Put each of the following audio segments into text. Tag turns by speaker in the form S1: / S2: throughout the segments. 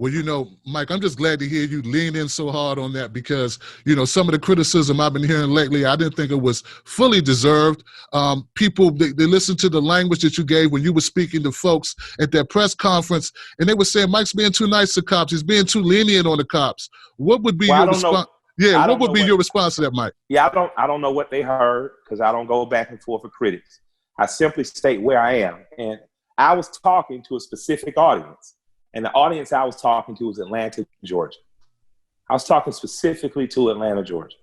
S1: Well, Mike, I'm just glad to hear you lean in so hard on that because, some of the criticism I've been hearing lately, I didn't think it was fully deserved. People, they listened to the language that you gave when you were speaking to folks at that press conference, and they were saying Mike's being too nice to cops. He's being too lenient on the cops. What would be your response? Yeah, what would be your response to that, Mike?
S2: Yeah, I don't know what they heard because I don't go back and forth with critics. I simply state where I am. And I was talking to a specific audience. And the audience I was talking to was Atlanta, Georgia. I was talking specifically to Atlanta, Georgia.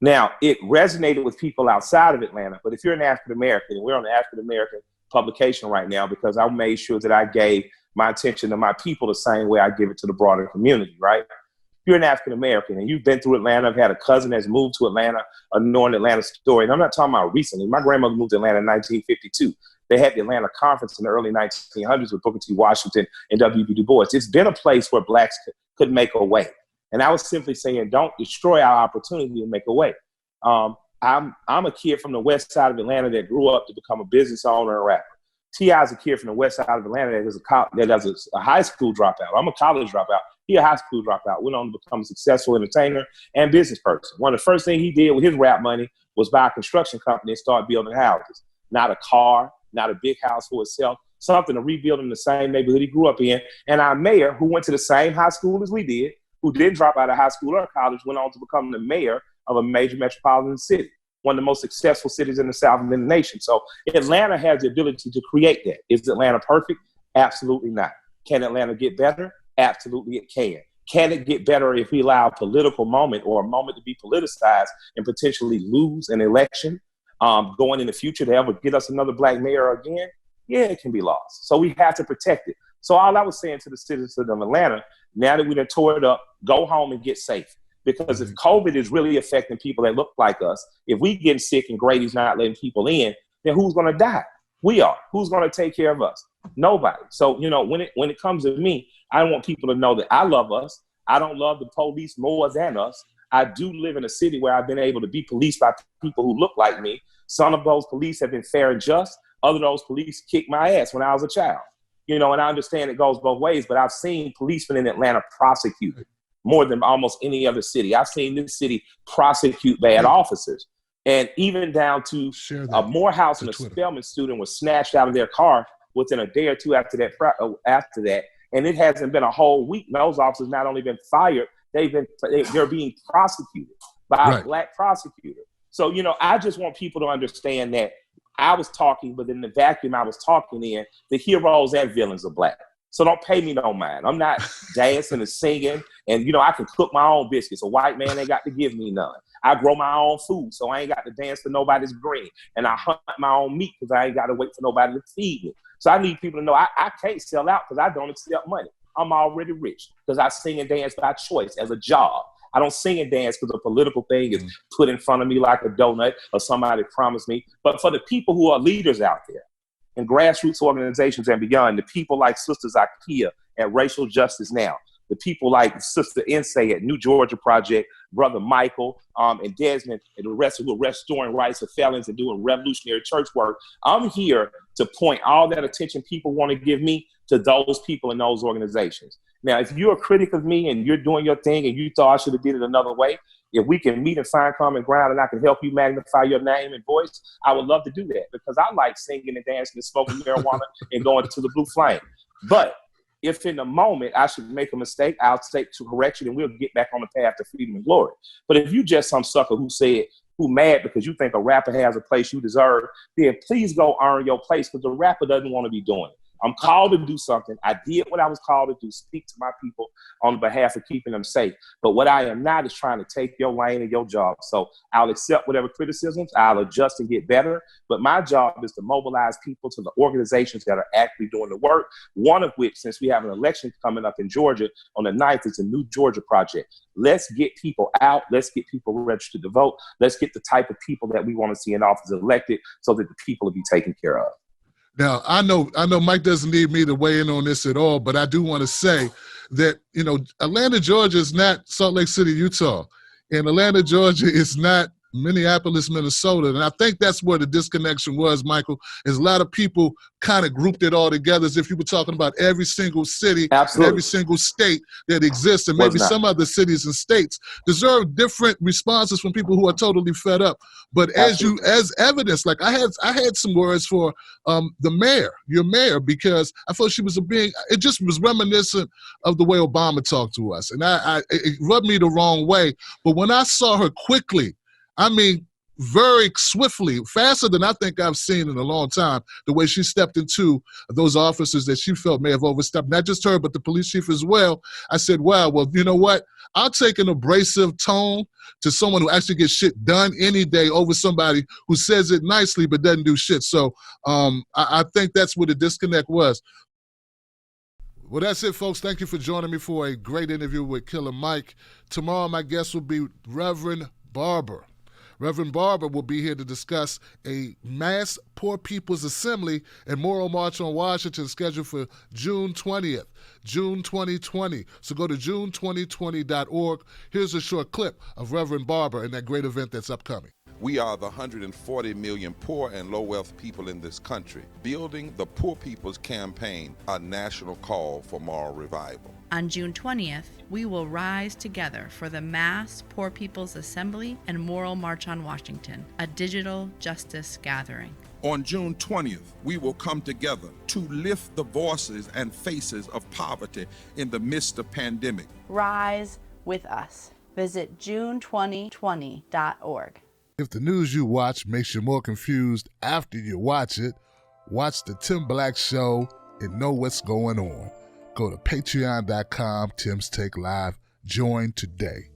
S2: Now, it resonated with people outside of Atlanta, but if you're an African-American, and we're on the African-American publication right now because I made sure that I gave my attention to my people the same way I give it to the broader community, right? If you're an African-American and you've been through Atlanta, I've had a cousin that's moved to Atlanta, knowing Atlanta story, and I'm not talking about recently. My grandmother moved to Atlanta in 1952. They had the Atlanta Conference in the early 1900s with Booker T. Washington and W.B. Du Bois. It's been a place where blacks could make a way. And I was simply saying, don't destroy our opportunity to make a way. I'm a kid from the west side of Atlanta that grew up to become a business owner and rapper. T.I. is a kid from the west side of Atlanta that is a high school dropout. I'm a college dropout. He a high school dropout. Went on to become a successful entertainer and business person. One of the first things he did with his rap money was buy a construction company and start building houses. Not a car, not a big house for itself, something to rebuild in the same neighborhood he grew up in. And our mayor, who went to the same high school as we did, who didn't drop out of high school or college, went on to become the mayor of a major metropolitan city, one of the most successful cities in the South and in the nation. So Atlanta has the ability to create that. Is Atlanta perfect? Absolutely not. Can Atlanta get better? Absolutely it can. Can it get better if we allow a political moment or a moment to be politicized and potentially lose an election going in the future to ever get us another black mayor again? Yeah, it can be lost. So we have to protect it. So all I was saying to the citizens of Atlanta, now that we done tore it up, go home and get safe. Because if COVID is really affecting people that look like us, if we getting sick and Grady's not letting people in, then who's going to die? We are. Who's going to take care of us? Nobody. So, when it comes to me, I want people to know that I love us. I don't love the police more than us. I do live in a city where I've been able to be policed by people who look like me. Some of those police have been fair and just. Other of those police kicked my ass when I was a child. And I understand it goes both ways, but I've seen policemen in Atlanta prosecuted more than almost any other city. I've seen this city prosecute bad officers. And even down to a Morehouse and a Spelman student was snatched out of their car within a day or two after that. And it hasn't been a whole week. Those officers not only been fired, they're being prosecuted by a black prosecutor. So, I just want people to understand that I was talking, but in the vacuum I was talking in, the heroes and villains are black. So don't pay me no mind. I'm not dancing and singing. And, I can cook my own biscuits. A white man ain't got to give me none. I grow my own food, so I ain't got to dance for nobody's green. And I hunt my own meat because I ain't got to wait for nobody to feed me. So I need people to know I can't sell out because I don't accept money. I'm already rich because I sing and dance by choice as a job. I don't sing and dance because a political thing is put in front of me like a donut or somebody promised me. But for the people who are leaders out there in grassroots organizations and beyond, the people like Sisters Ikea at Racial Justice Now, the people like Sister Insay at New Georgia Project, Brother Michael and Desmond and the rest who are restoring rights of felons and doing revolutionary church work, I'm here to point all that attention people want to give me to those people in those organizations. Now, if you're a critic of me and you're doing your thing and you thought I should have did it another way, if we can meet and find common ground and I can help you magnify your name and voice, I would love to do that because I like singing and dancing and smoking marijuana and going to the Blue Flame. But if in the moment I should make a mistake, I'll take to correction and we'll get back on the path to freedom and glory. But if you just some sucker who mad because you think a rapper has a place you deserve, then please go earn your place because the rapper doesn't want to be doing it. I'm called to do something. I did what I was called to do, speak to my people on behalf of keeping them safe. But what I am not is trying to take your lane and your job. So I'll accept whatever criticisms. I'll adjust and get better. But my job is to mobilize people to the organizations that are actually doing the work, one of which, since we have an election coming up in Georgia on the 9th, is a New Georgia Project. Let's get people out. Let's get people registered to vote. Let's get the type of people that we want to see in office elected so that the people will be taken care of.
S1: Now, I know Mike doesn't need me to weigh in on this at all, but I do want to say that, Atlanta, Georgia is not Salt Lake City, Utah. And Atlanta, Georgia is not Minneapolis, Minnesota. And I think that's where the disconnection was, Michael, is a lot of people kind of grouped it all together as if you were talking about every single city and every single state that exists. And maybe some other cities and states deserve different responses from people who are totally fed up. But as evidence, like I had some words for the mayor, your mayor, because I thought she was it just was reminiscent of the way Obama talked to us. And it rubbed me the wrong way. But when I saw her quickly, I mean, very swiftly, faster than I think I've seen in a long time, the way she stepped into those officers that she felt may have overstepped, not just her, but the police chief as well. I said, wow, well, you know what? I'll take an abrasive tone to someone who actually gets shit done any day over somebody who says it nicely but doesn't do shit. So I think that's where the disconnect was. Well, that's it, folks. Thank you for joining me for a great interview with Killer Mike. Tomorrow, my guest will be Reverend Barber. Reverend Barber will be here to discuss a mass Poor People's Assembly and Moral March on Washington scheduled for June 20th, June 2020. So go to june2020.org. Here's a short clip of Reverend Barber and that great event that's upcoming.
S3: We are the 140 million poor and low-wealth people in this country, building the Poor People's Campaign, a national call for moral revival.
S4: On June 20th, we will rise together for the Mass Poor People's Assembly and Moral March on Washington, a digital justice gathering.
S3: On June 20th, we will come together to lift the voices and faces of poverty in the midst of pandemic.
S5: Rise with us. Visit june2020.org.
S1: If the news you watch makes you more confused after you watch it, watch the Tim Black Show and know what's going on. Go to patreon.com, Tim's Take Live. Join today.